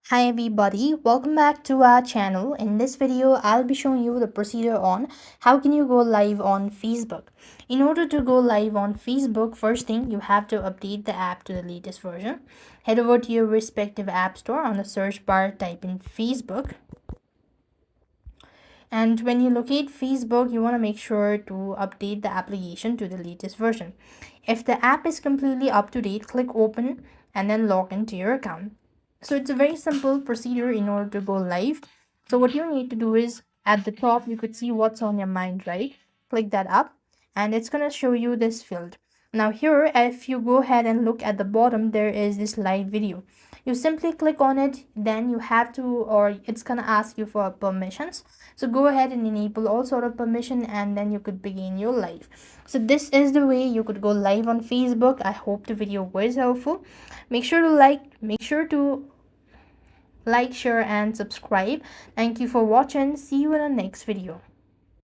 Hi everybody, welcome back to our channel. In this video, I'll be showing you the procedure on how can you go live on Facebook. In order to go live on Facebook, first thing you have to update the app to the latest version. Head over to your respective app store. On the search bar, type in Facebook. And when you locate Facebook, you want to make sure to update the application to the latest version. If the app is completely up to date, click open and then log into your account. So it's a very simple procedure in order to go live. So what you need to do is at the top, you could see what's on your mind, right? Click that up and it's going to show you this field. Now here, if you go ahead and look at the bottom, there is this live video. You simply click on it, then you have to, or it's going to ask you for permissions. So go ahead and enable all sort of permission and then you could begin your live. So this is the way you could go live on Facebook. I hope the video was helpful. Make sure to like, share and subscribe. Thank you for watching. See you in the next video.